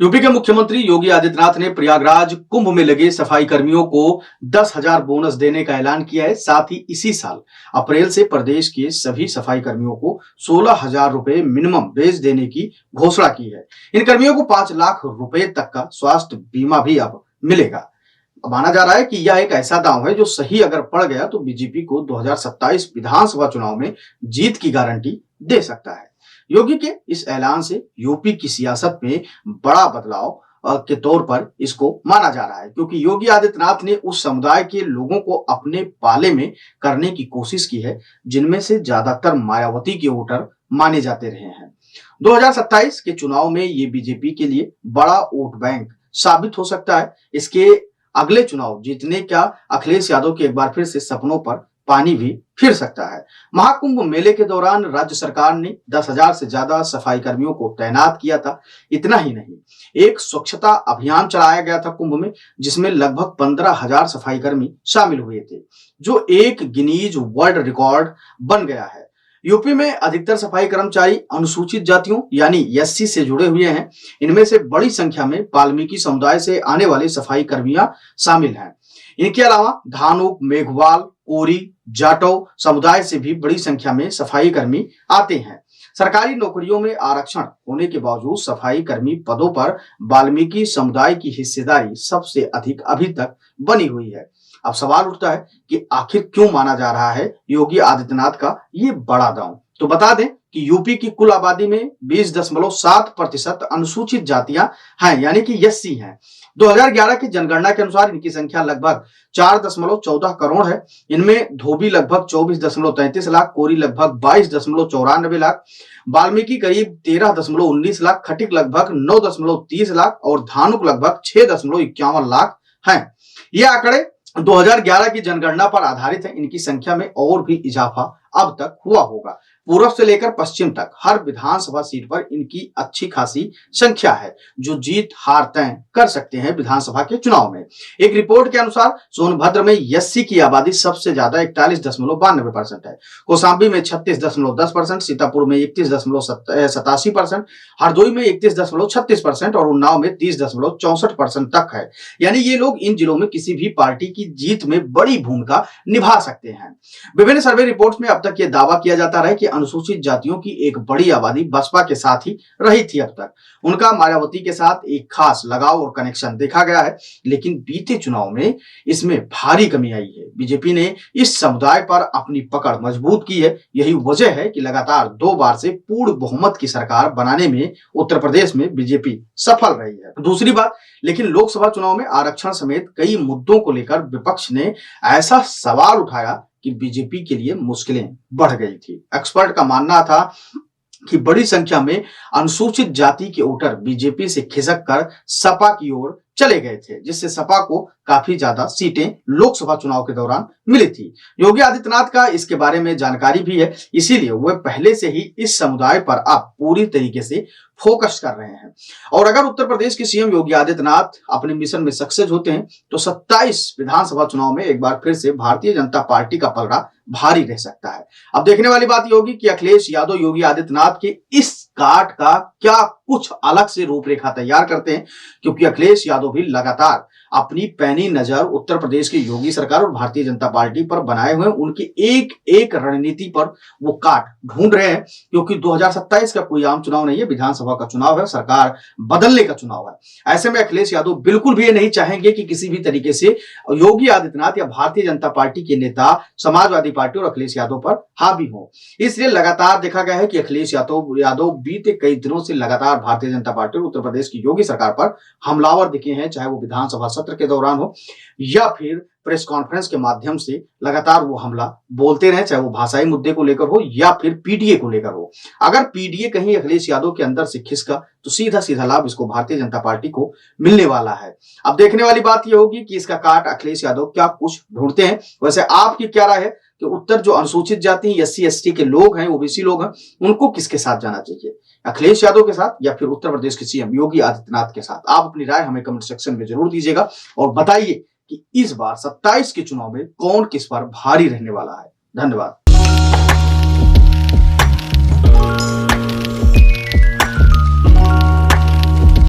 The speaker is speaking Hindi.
यूपी के मुख्यमंत्री योगी आदित्यनाथ ने प्रयागराज कुंभ में लगे सफाई कर्मियों को 10,000 बोनस देने का ऐलान किया है। साथ ही इसी साल अप्रैल से प्रदेश के सभी सफाई कर्मियों को 16,000 रुपए मिनिमम वेज देने की घोषणा की है। इन कर्मियों को 5 लाख रुपए तक का स्वास्थ्य बीमा भी अब मिलेगा। माना जा रहा है कि यह एक ऐसा दांव है जो सही अगर पड़ गया तो बीजेपी को 2027 विधानसभा चुनाव में जीत की गारंटी दे सकता है। योगी के इस ऐलान से यूपी की सियासत में बड़ा बदलाव के तौर पर इसको माना जा रहा है, क्योंकि योगी आदित्यनाथ ने उस समुदाय के लोगों को अपने पाले में करने की कोशिश की है जिनमें से ज्यादातर मायावती के वोटर माने जाते रहे हैं। 2027 के चुनाव में ये बीजेपी के लिए बड़ा वोट बैंक साबित हो सकता है। इसके अगले चुनाव जीतने का अखिलेश यादव के एक बार फिर से सपनों पर पानी भी फिर सकता है। महाकुंभ मेले के दौरान राज्य सरकार ने 10,000 से ज्यादा सफाई कर्मियों को तैनात किया था। इतना ही नहीं, एक स्वच्छता अभियान चलाया गया था कुंभ में, जिसमें लगभग 15,000 सफाई कर्मी शामिल हुए थे, जो एक गिनीज वर्ल्ड रिकॉर्ड बन गया है। यूपी में अधिकतर सफाई कर्मचारी अनुसूचित जातियों यानी एससी से जुड़े हुए हैं। इनमें से बड़ी संख्या में वाल्मीकि समुदाय से आने वाले सफाई कर्मियां शामिल हैं। इनके अलावा धानुक, मेघवाल, कोरी, जाटव समुदाय से भी बड़ी संख्या में सफाई कर्मी आते हैं। सरकारी नौकरियों में आरक्षण होने के बावजूद सफाई कर्मी पदों पर वाल्मीकि समुदाय की हिस्सेदारी सबसे अधिक अभी तक बनी हुई है। अब सवाल उठता है कि आखिर क्यों माना जा रहा है योगी आदित्यनाथ का ये बड़ा दांव। तो बता दें कि यूपी की कुल आबादी में 20.7% अनुसूचित जातियां हैं, यानी कि एससी हैं। 2011 की जनगणना के अनुसार इनकी संख्या लगभग 4.14 करोड़ है। इनमें धोबी लगभग 24.33 लाख, कोरी लगभग 22.94 लाख, वाल्मीकि करीब 13.19 लाख, खटिक लगभग 9.30 लाख और धानुक लगभग 6.51 लाख हैं। ये आंकड़े 2011 की जनगणना पर आधारित है। इनकी संख्या में और भी इजाफा अब तक हुआ होगा। पूर्व से लेकर पश्चिम तक हर विधानसभा सीट पर इनकी अच्छी खासी संख्या है, जो जीत हार तय कर सकते हैं विधानसभा के चुनाव में। एक रिपोर्ट के अनुसार सोनभद्र में एससी की आबादी सबसे ज्यादा 41.92% है, कौशाम्बी में 36.10%, सीतापुर में 31.87%, हरदोई में 31.36% और उन्नाव में 30.64% तक है। यानी ये लोग इन जिलों में किसी भी पार्टी की जीत में बड़ी भूमिका निभा सकते हैं। विभिन्न सर्वे रिपोर्ट्स में अब तक यह दावा किया जाता रहा है कि अनुसूचित जातियों की एक बड़ी आबादी बसपा के साथ ही रही थी। अब तक उनका मायावती के साथ एक खास लगाव और कनेक्शन देखा गया है, लेकिन बीते चुनाव में इसमें भारी कमी आई है। बीजेपी ने इस समुदाय पर अपनी पकड़ मजबूत की है। यही वजह है कि लगातार 2 बार से पूर्ण बहुमत की सरकार बनाने में उत्तर प्रदेश में बीजेपी सफल रही है। दूसरी बात, लेकिन लोकसभा चुनाव में आरक्षण समेत कई मुद्दों को लेकर विपक्ष ने ऐसा सवाल उठाया कि बीजेपी के लिए मुश्किलें बढ़ गई थी। एक्सपर्ट का मानना था कि बड़ी संख्या में अनुसूचित जाति के वोटर बीजेपी से खिसक कर सपा की ओर चले गए थे, जिससे सपा को काफी ज्यादा सीटें लोकसभा चुनाव के दौरान मिली थी। योगी आदित्यनाथ का इसके बारे में जानकारी भी है, इसीलिए वे पहले से ही इस समुदाय पर अब पूरी तरीके से फोकस कर रहे हैं। और अगर उत्तर प्रदेश के सीएम योगी आदित्यनाथ अपने मिशन में सक्सेस होते हैं तो 27 विधानसभा चुनाव में एक बार फिर से भारतीय जनता पार्टी का पलड़ा भारी रह सकता है। अब देखने वाली बात यह होगी कि अखिलेश यादव योगी आदित्यनाथ के इस काट का क्या कुछ अलग से रूपरेखा तैयार करते हैं, क्योंकि अखिलेश यादव भी लगातार अपनी पैनी नजर उत्तर प्रदेश की योगी सरकार और भारतीय जनता पार्टी पर बनाए हुए उनकी एक एक रणनीति पर वो काट ढूंढ रहे हैं, क्योंकि 2027 का कोई आम चुनाव नहीं है, विधानसभा का चुनाव है, सरकार बदलने का चुनाव है। ऐसे में अखिलेश यादव बिल्कुल भी ये नहीं चाहेंगे कि किसी भी तरीके से योगी आदित्यनाथ या भारतीय जनता पार्टी के नेता समाजवादी पार्टी और अखिलेश यादव पर हावी हो। इसलिए लगातार देखा गया है कि अखिलेश यादव बीते कई दिनों से लगातार भारतीय जनता पार्टी और उत्तर प्रदेश की योगी सरकार पर हमलावर दिखे हैं, चाहे वो विधानसभा सत्र के दौरान हो या फिर प्रेस कॉन्फ्रेंस के माध्यम से लगातार वो हमला बोलते रहे, चाहे वो भाषाई मुद्दे को लेकर हो या फिर पीडीए को लेकर हो। अगर पीडीए कहीं अखिलेश यादव के अंदर से खिसका तो सीधा सीधा लाभ इसको भारतीय जनता पार्टी को मिलने वाला है। अब देखने वाली बात यह होगी कि इसका काट अखिलेश यादव क्या कुछ ढूंढते हैं। वैसे आपकी क्या राय है कि उत्तर जो अनुसूचित जाति एससी एसटी के लोग हैं, ओबीसी लोग हैं, उनको किसके साथ जाना चाहिए, अखिलेश यादव के साथ या फिर उत्तर प्रदेश के सीएम योगी आदित्यनाथ के साथ? आप अपनी राय हमें कमेंट सेक्शन में जरूर दीजिएगा और बताइए कि इस बार 27 के चुनाव में कौन किस पर भारी रहने वाला है। धन्यवाद।